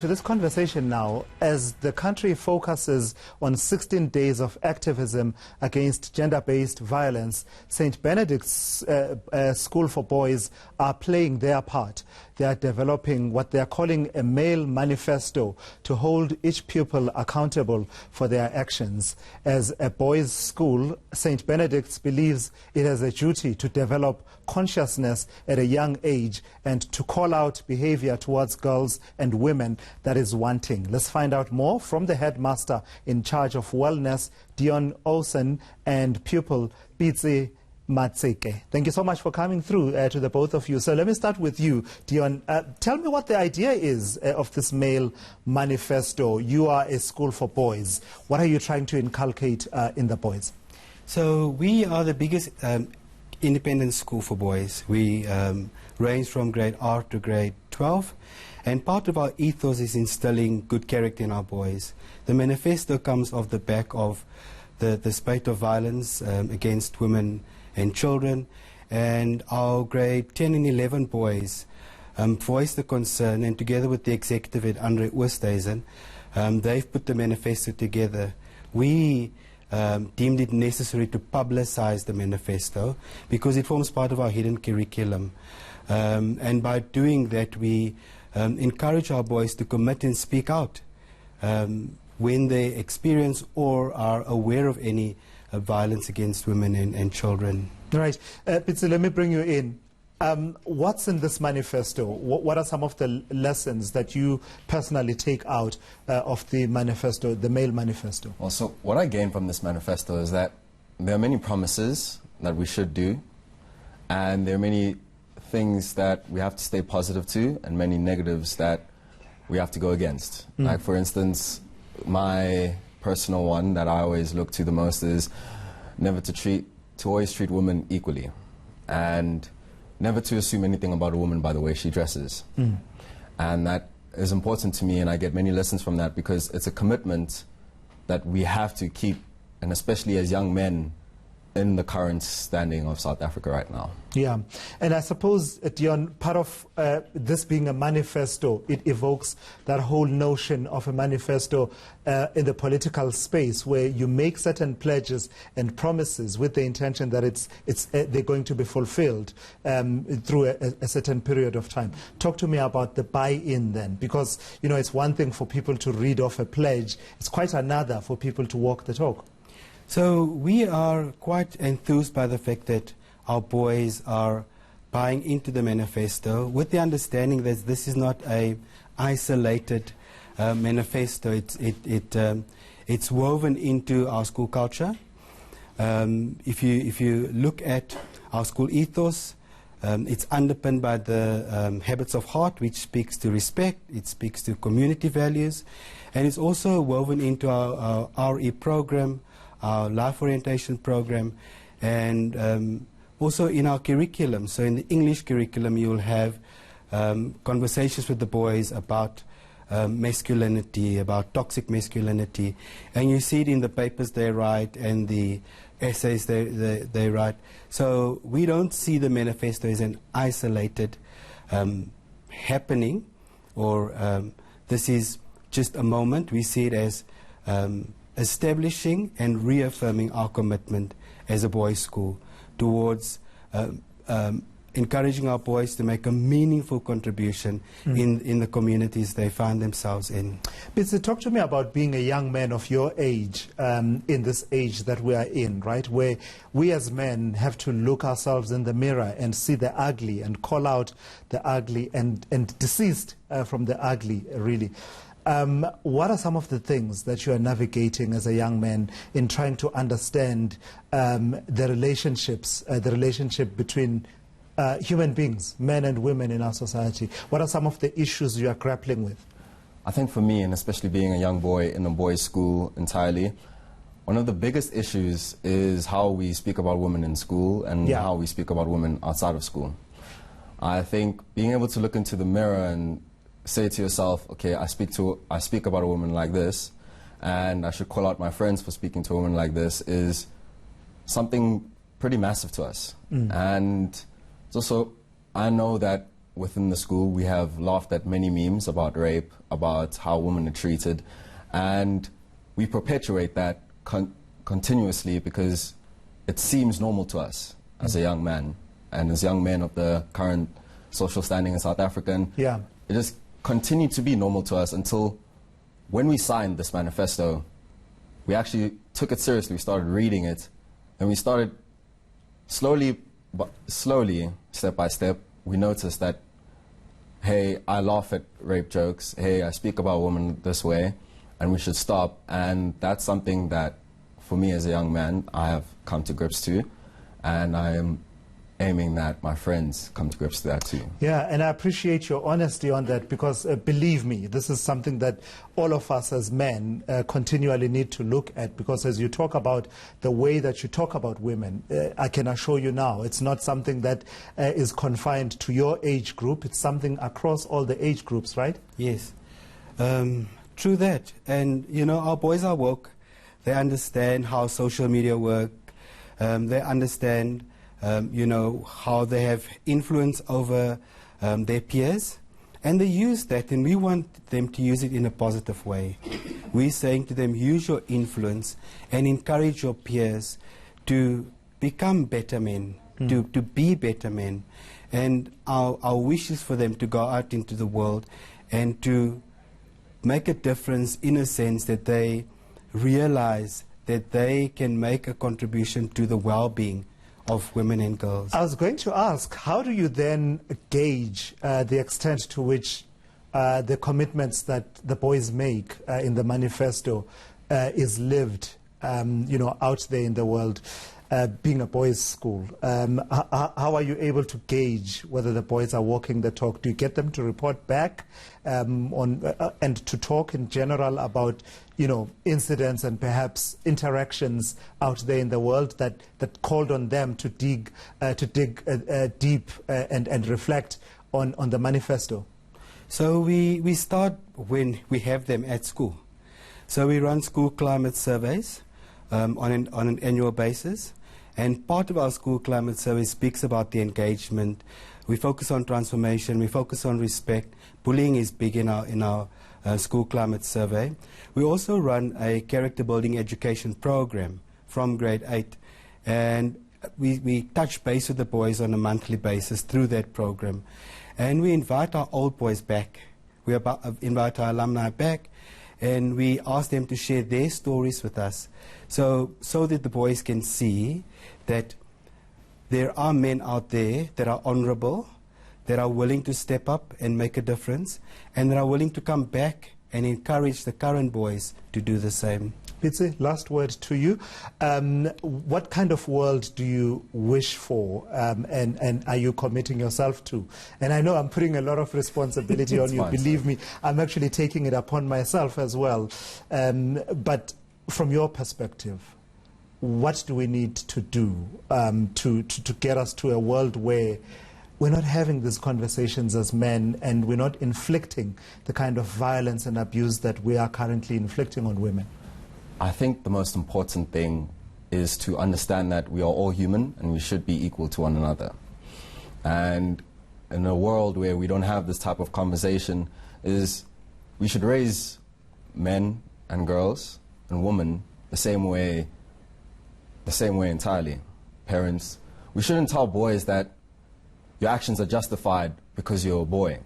To this conversation now, as the country focuses on 16 days of activism against gender-based violence, St. Benedict's School for Boys are playing their part. They are developing what they are calling a Male Manifesto to hold each pupil accountable for their actions. As a boys' school, St. Benedict's believes it has a duty to develop consciousness at a young age and to call out behavior towards girls and women that is wanting. Let's find out more from the headmaster in charge of wellness, Dion Olsen, and pupil Pitsi Matseke. Thank you so much for coming through to the both of you. So let me start with you, Dion. Tell me what the idea is of this Male Manifesto. You are a school for boys. What are you trying to inculcate in the boys? So we are the biggest independent school for boys. We range from grade R to grade 12. And part of our ethos is instilling good character in our boys. The manifesto comes off the back of the spate of violence against women and children. And our grade 10 and 11 boys voiced the concern, and together with the executive at Andre Oosthuizen, they've put the manifesto together. We deemed it necessary to publicize the manifesto because it forms part of our hidden curriculum. And by doing that, we encourage our boys to commit and speak out when they experience or are aware of any violence against women and children. Right. Pitsi, let me bring you in. What's in this manifesto? What are some of the lessons that you personally take out of the manifesto, the Male Manifesto? Well, so what I gained from this manifesto is that there are many promises that we should do, and there are many things that we have to stay positive to, and many negatives that we have to go against. Like, for instance, my personal one that I always look to the most is never to always treat women equally, and never to assume anything about a woman by the way she dresses. And that is important to me, and I get many lessons from that because it's a commitment that we have to keep, and especially as young men in the current standing of South Africa right now. Yeah, and I suppose, Dion, part of this being a manifesto, it evokes that whole notion of a manifesto in the political space where you make certain pledges and promises with the intention that they're going to be fulfilled through a certain period of time. Talk to me about the buy-in then, because, you know, it's one thing for people to read off a pledge, it's quite another for people to walk the talk. So we are quite enthused by the fact that our boys are buying into the manifesto with the understanding that this is not a isolated manifesto. It's woven into our school culture. If you look at our school ethos, it's underpinned by the habits of heart, which speaks to respect, it speaks to community values, and it's also woven into our RE program, our life orientation program, and also in our curriculum. So in the English curriculum, you will have conversations with the boys about masculinity, about toxic masculinity, and you see it in the papers they write and the essays they write. So we don't see the manifesto as an isolated happening, or this is just a moment. We see it as establishing and reaffirming our commitment as a boys' school towards encouraging our boys to make a meaningful contribution in the communities they find themselves in. Pitsi, talk to me about being a young man of your age, in this age that we are in, right, where we as men have to look ourselves in the mirror and see the ugly and call out the ugly and desist from the ugly, really. What are some of the things that you are navigating as a young man in trying to understand the relationship between human beings, men and women in our society? What are some of the issues you are grappling with? I think for me, and especially being a young boy in a boys' school entirely, one of the biggest issues is how we speak about women in school and how we speak about women outside of school. I think being able to look into the mirror and say to yourself, okay, I speak about a woman like this, and I should call out my friends for speaking to a woman like this, is something pretty massive to us. And it's also, I know that within the school, we have laughed at many memes about rape, about how women are treated, and we perpetuate that continuously because it seems normal to us as a young man, and as young men of the current social standing in South Africa. And Yeah. it just continued to be normal to us until when we signed this manifesto, we actually took it seriously. We started reading it, and we started slowly, step by step, we noticed that, hey, I laugh at rape jokes, hey, I speak about women this way, and we should stop. And that's something that, for me as a young man, I have come to grips to, and I am aiming that my friends come to grips to that too. Yeah, and I appreciate your honesty on that because believe me, this is something that all of us as men continually need to look at, because as you talk about the way that you talk about women, I can assure you now, it's not something that is confined to your age group, it's something across all the age groups, right? Yes, true that. And, you know, our boys are woke. They understand how social media work. They understand you know, how they have influence over their peers, and they use that, and we want them to use it in a positive way. We're saying to them, use your influence and encourage your peers to become better men, to be better men. And our wish is for them to go out into the world and to make a difference in a sense that they realize that they can make a contribution to the well-being of women and girls. I was going to ask, how do you then gauge the extent to which the commitments that the boys make in the manifesto is lived, you know, out there in the world, being a boys' school? How are you able to gauge whether the boys are walking the talk? Do you get them to report back and to talk in general about, you know, incidents and perhaps interactions out there in the world that called on them to dig deep and reflect on the manifesto? So we start when we have them at school. So we run school climate surveys on an annual basis. And part of our school climate survey speaks about the engagement. We focus on transformation. We focus on respect. Bullying is big in our school climate survey. We also run a character building education program from grade 8. And we touch base with the boys on a monthly basis through that program. And we invite our old boys back. We invite our alumni back. And we ask them to share their stories with us so that the boys can see that there are men out there that are honorable, that are willing to step up and make a difference, and that are willing to come back and encourage the current boys to do the same. Pitsi, last word to you. What kind of world do you wish for, and are you committing yourself to? And I know I'm putting a lot of responsibility on you. Fine, believe me, I'm actually taking it upon myself as well. But from your perspective, what do we need to do to get us to a world where we're not having these conversations as men and we're not inflicting the kind of violence and abuse that we are currently inflicting on women? I think the most important thing is to understand that we are all human and we should be equal to one another. And in a world where we don't have this type of conversation, we should raise men and girls and women the same way entirely. Parents, we shouldn't tell boys that your actions are justified because you're a boy.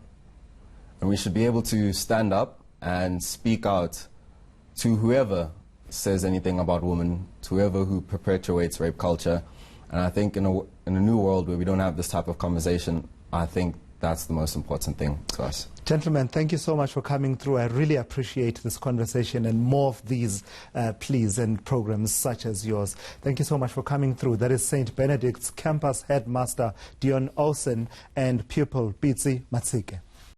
And we should be able to stand up and speak out to whoever says anything about women, to whoever who perpetuates rape culture. And I think in a new world where we don't have this type of conversation, I think that's the most important thing to us. Gentlemen, thank you so much for coming through. I really appreciate this conversation and more of these, please, and programs such as yours. Thank you so much for coming through. That is St. Benedict's campus headmaster Dion Olsen and pupil Pitsi Matsike.